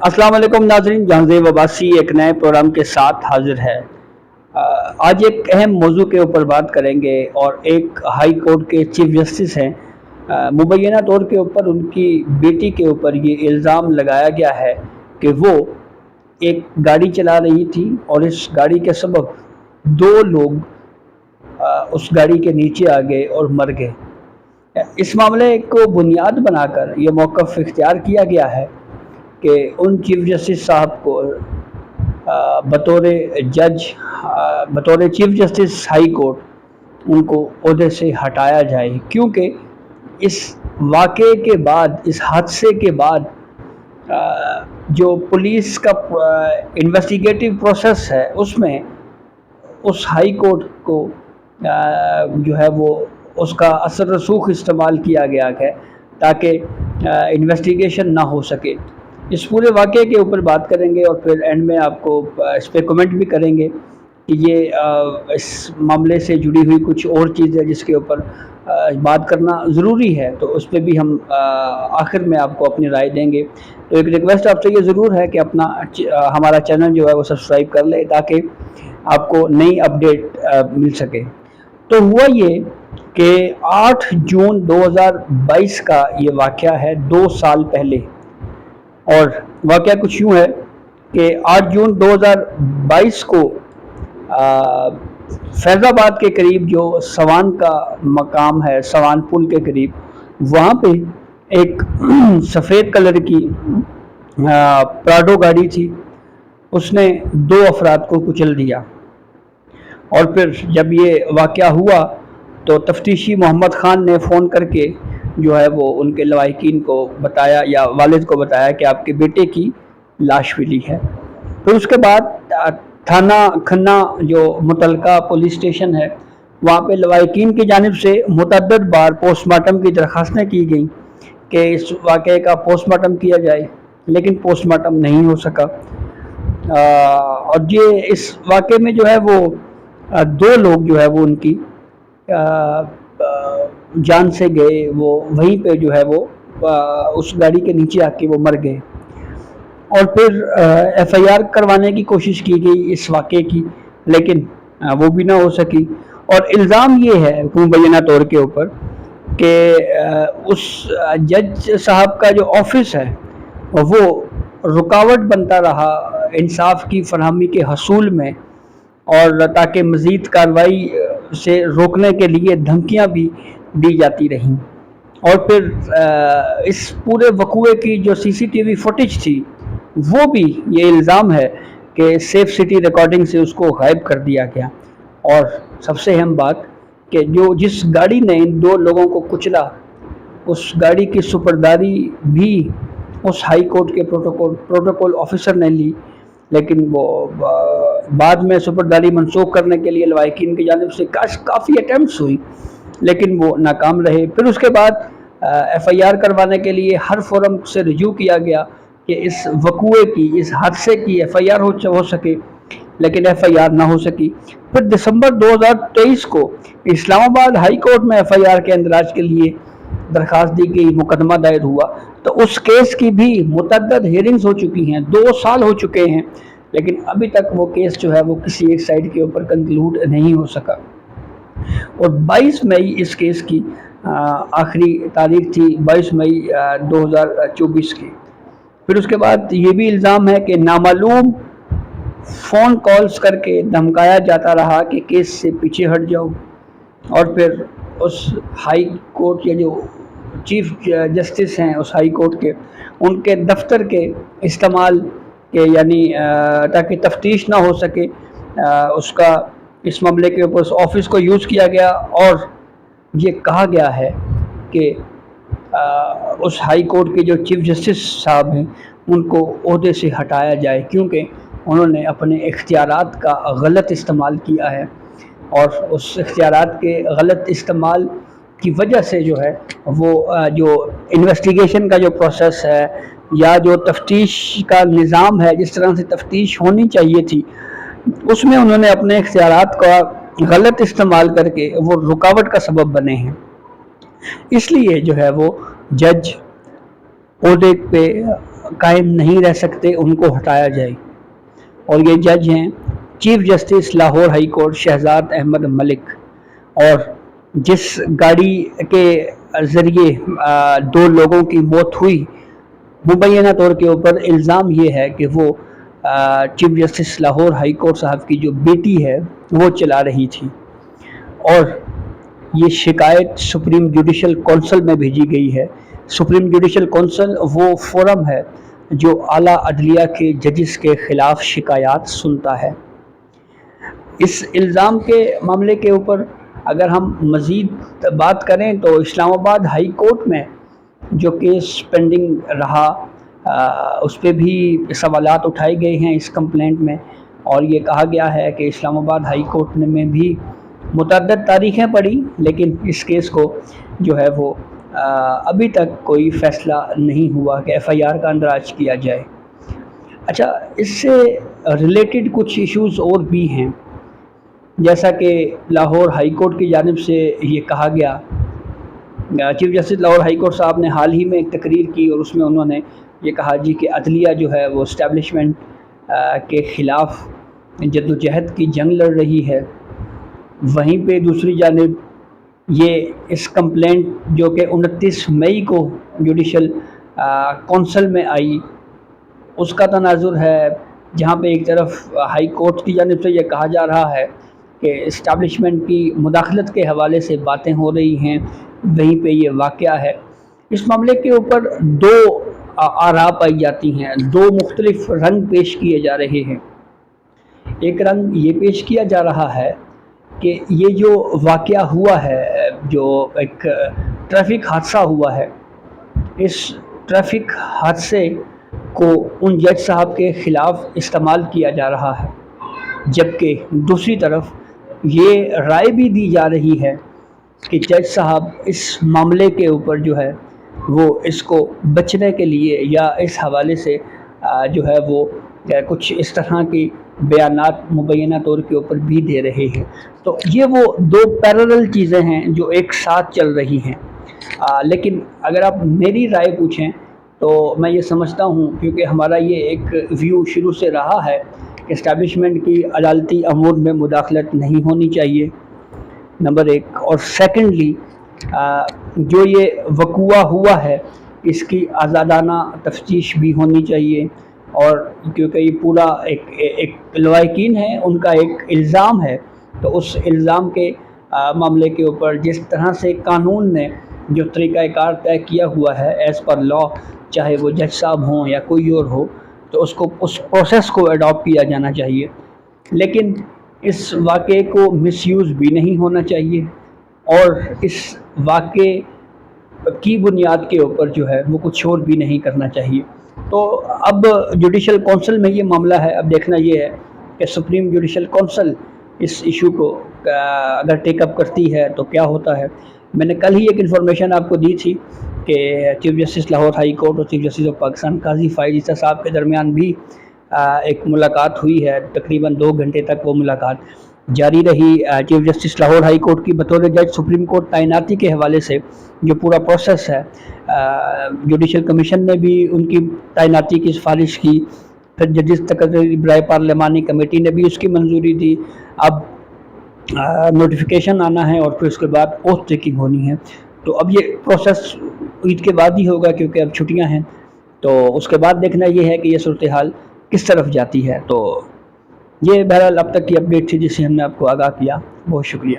अस्सलाम वालेकुम नाज़रीन, जहांज़ेब अब्बासी एक नए प्रोग्राम के साथ हाजिर है। आज एक अहम मौजू के ऊपर बात करेंगे और एक हाई कोर्ट के चीफ जस्टिस हैं। मुबैना तौर के ऊपर उनकी बेटी के ऊपर ये इल्ज़ाम लगाया गया है कि वो एक गाड़ी चला रही थी और इस गाड़ी के सबब दो लोग उस गाड़ी के नीचे आ गए और मर गए। इस मामले को बुनियाद बनाकर ये मौक़िफ़ इख्तियार किया गया है कि उन चीफ जस्टिस साहब को बतौर जज, बतौर चीफ जस्टिस हाई कोर्ट उनको ओहदे से हटाया जाए, क्योंकि इस वाक़े के बाद, इस हादसे के बाद जो पुलिस का इन्वेस्टिगेटिव प्रोसेस है उसमें उस हाई कोर्ट को जो है वो उसका असर रसूख इस्तेमाल किया गया है ताकि इन्वेस्टिगेशन ना हो सके। इस पूरे वाक़े के ऊपर बात करेंगे और फिर एंड में आपको इस पर कमेंट भी करेंगे कि ये इस मामले से जुड़ी हुई कुछ और चीज़ें जिसके ऊपर बात करना ज़रूरी है, तो उस पर भी हम आखिर में आपको अपनी राय देंगे। तो एक रिक्वेस्ट आपसे ये ज़रूर है कि अपना हमारा चैनल जो है वो सब्सक्राइब कर ले ताकि आपको नई अपडेट मिल सके। तो हुआ ये कि 8 जून 2022 का ये वाक़या है, 2 साल पहले। और वाक़या कुछ यूँ है कि 8 जून 2022 को फैज़ाबाद के करीब जो सवान का मकाम है, सवान पुल के करीब, वहाँ पे एक सफ़ेद कलर की प्राडो गाड़ी थी। उसने 2 अफराद को कुचल दिया। और फिर जब ये वाक़या हुआ तो तफ्तीशी मोहम्मद ख़ान ने फ़ोन करके जो है वो उनके लवाहिकीन को बताया या वालिद को बताया कि आपके बेटे की लाश मिली है। फिर उसके बाद थाना खन्ना जो मुतलका पुलिस स्टेशन है, वहाँ पे लवाहिकीन की जानिब से मुतअद्दिद बार पोस्टमार्टम की दरख्वास्तें की गई कि इस वाक़े का पोस्टमार्टम किया जाए, लेकिन पोस्टमार्टम नहीं हो सका। और ये इस वाक़े में जो है वो 2 लोग जो है वो उनकी जान से गए, वो वहीं पे जो है वो उस गाड़ी के नीचे आके वो मर गए। और फिर FIR करवाने की कोशिश की गई इस वाक़े की, लेकिन वो भी ना हो सकी। और इल्ज़ाम ये है मुबैना तौर के ऊपर कि उस जज साहब का जो ऑफिस है वो रुकावट बनता रहा इंसाफ की फरहमी के हसूल में, और ताकि मज़ीद कार्रवाई से रोकने के लिए धमकियां भी दी जाती रहीं। और फिर इस पूरे वक़ूए की जो CCTV फुटेज थी वो भी ये इल्ज़ाम है कि सेफ सिटी रिकॉर्डिंग से उसको गायब कर दिया गया। और सबसे अहम बात कि जिस गाड़ी ने इन 2 लोगों को कुचला, उस गाड़ी की सुपरदारी भी उस हाई कोर्ट के प्रोटोकॉल ऑफिसर ने ली, लेकिन वो बाद में सुपरदारी मनसूख करने के लिए लवाहिकीन की जानिब से काफ़ी अटैम्प्ट्स हुई, लेकिन वो नाकाम रहे। फिर उसके बाद FIR करवाने के लिए हर फोरम से रिव्यू किया गया कि इस वक़ूए की, इस हादसे की FIR हो सके, लेकिन FIR ना हो सकी। फिर दिसंबर 2023 को इस्लामाबाद हाई कोर्ट में FIR के इंदराज के लिए दरख्वास्त दी गई, मुकदमा दायर हुआ। तो उस केस की भी मुतअद्दिद हियरिंग्स हो चुकी हैं, 2 साल हो चुके हैं, लेकिन अभी तक वो केस जो है वो किसी एक साइड के ऊपर कंक्लूड नहीं हो सका। और 22 मई इस केस की आखिरी तारीख थी, 22 मई 2024 की। फिर उसके बाद ये भी इल्ज़ाम है कि नामालूम फ़ोन कॉल्स करके धमकाया जाता रहा कि केस से पीछे हट जाओ। और फिर उस हाई कोर्ट के जो चीफ जस्टिस हैं उस हाई कोर्ट के, उनके दफ्तर के इस्तेमाल के, यानी ताकि तफ्तीश ना हो सके, उसका इस मामले के ऊपर उस ऑफिस को यूज़ किया गया। और ये कहा गया है कि उस हाई कोर्ट के जो चीफ जस्टिस साहब हैं उनको ओहदे से हटाया जाए, क्योंकि उन्होंने अपने इख्तियारात का गलत इस्तेमाल किया है। और उस इख्तियारात के गलत इस्तेमाल की वजह से जो है वो जो इन्वेस्टिगेशन का जो प्रोसेस है या जो तफ्तीश का निज़ाम है, जिस तरह से तफ्तीश होनी चाहिए थी, उसमें उन्होंने अपने इख्तियारात का गलत इस्तेमाल करके वो रुकावट का सबब बने हैं। इसलिए जो है वो जज ओहदे पे قائم نہیں رہ سکتے ان کو ہٹایا جائے۔ اور یہ جج ہیں chief justice Lahore high court Shahzad Ahmad Malik, اور جس گاڑی کے ذریعے دو لوگوں کی موت ہوئی، مبینہ طور کے اوپر الزام یہ ہے کہ وہ chief justice Lahore high court صاحب کی جو بیٹی ہے وہ چلا رہی تھی، اور یہ شکایت سپریم جوڈیشل کونسل میں بھیجی گئی ہے۔ سپریم جوڈیشل کونسل وہ فورم ہے جو اعلیٰ عدلیہ کے ججز کے خلاف شکایات سنتا ہے۔ اس الزام کے معاملے کے اوپر اگر ہم مزید بات کریں تو اسلام آباد ہائی کورٹ میں جو کیس پینڈنگ رہا، اس پہ بھی سوالات اٹھائے گئے ہیں اس کمپلینٹ میں، اور یہ کہا گیا ہے کہ اسلام آباد ہائی کورٹ میں بھی متعدد تاریخیں پڑی، لیکن اس کیس کو جو ہے وہ ابھی تک کوئی فیصلہ نہیں ہوا کہ ایف آئی آر کا اندراج کیا جائے۔ اچھا، اس سے ریلیٹڈ کچھ ایشوز اور بھی ہیں، جیسا کہ لاہور ہائی کورٹ کی جانب سے یہ کہا گیا، chief justice Lahore high court صاحب نے حال ہی میں ایک تقریر کی، اور اس میں انہوں نے یہ کہا جی کہ عدلیہ جو ہے وہ اسٹیبلشمنٹ کے خلاف جدوجہد کی جنگ لڑ رہی ہے۔ وہیں پہ دوسری جانب یہ اس کمپلینٹ جو کہ 29 مئی کو جوڈیشل کونسل میں آئی، اس کا تناظر ہے، جہاں پہ ایک طرف ہائی کورٹ کی جانب سے یہ کہا جا رہا ہے کہ اسٹیبلشمنٹ کی مداخلت کے حوالے سے باتیں ہو رہی ہیں، وہیں پہ یہ واقعہ ہے۔ اس معاملے کے اوپر دو آراء پائی جاتی ہیں، دو مختلف رنگ پیش کیے جا رہے ہیں۔ ایک رنگ یہ پیش کیا جا رہا ہے کہ یہ جو واقعہ ہوا ہے، جو ایک ٹریفک حادثہ ہوا ہے، اس ٹریفک حادثے کو ان جج صاحب کے خلاف استعمال کیا جا رہا ہے، جبکہ دوسری طرف یہ رائے بھی دی جا رہی ہے کہ جج صاحب اس معاملے کے اوپر جو ہے وہ اس کو بچنے کے لیے یا اس حوالے سے جو ہے وہ کچھ اس طرح کی بیانات مبینہ طور کے اوپر بھی دے رہے ہیں۔ تو یہ وہ دو پیرالل چیزیں ہیں جو ایک ساتھ چل رہی ہیں، لیکن اگر آپ میری رائے پوچھیں تو میں یہ سمجھتا ہوں، کیونکہ ہمارا یہ ایک ویو شروع سے رہا ہے کہ اسٹیبلشمنٹ کی عدالتی امور میں مداخلت نہیں ہونی چاہیے، نمبر ایک، اور سیکنڈلی جو یہ وقوع ہوا ہے اس کی آزادانہ تفتیش بھی ہونی چاہیے، اور کیونکہ یہ پورا ایک لواحقین ہے، ان کا ایک الزام ہے، تو اس الزام کے معاملے کے اوپر جس طرح سے قانون نے جو طریقہ کار طے کیا ہوا ہے ایز پر لا، چاہے وہ جج صاحب ہوں یا کوئی اور ہو، تو اس پروسیس کو اڈاپٹ کیا جانا چاہیے، لیکن اس واقعے کو مس یوز بھی نہیں ہونا چاہیے، اور اس واقعے کی بنیاد کے اوپر جو ہے وہ کچھ اور بھی نہیں کرنا چاہیے۔ تو اب جوڈیشل کونسل میں یہ معاملہ ہے، اب دیکھنا یہ ہے کہ سپریم جوڈیشل کونسل اس ایشو کو اگر ٹیک اپ کرتی ہے تو کیا ہوتا ہے۔ میں نے کل ہی ایک انفارمیشن آپ کو دی تھی کہ chief justice Lahore high court اور چیف جسٹس آف پاکستان قاضی فائز عیسیٰ صاحب کے درمیان بھی ایک ملاقات ہوئی ہے، تقریباً 2 گھنٹے تک وہ ملاقات جاری رہی۔ Chief justice Lahore high court کی بطور جج سپریم کورٹ تعیناتی کے حوالے سے جو پورا پروسیس ہے، جوڈیشل کمیشن نے بھی ان کی تعیناتی کی سفارش کی، پھر ججز تقرری برائے پارلیمانی کمیٹی نے بھی اس کی منظوری دی، اب نوٹیفیکیشن آنا ہے اور پھر اس کے بعد اوتھ ٹیکنگ ہونی ہے۔ تو اب یہ پروسیس عید کے بعد ہی ہوگا، کیونکہ اب چھٹیاں ہیں، تو اس کے بعد دیکھنا یہ ہے کہ یہ صورتحال کس طرف جاتی ہے۔ تو یہ بہرحال اب تک کی اپڈیٹ تھی جس سے ہم نے آپ کو آگاہ کیا، بہت شکریہ۔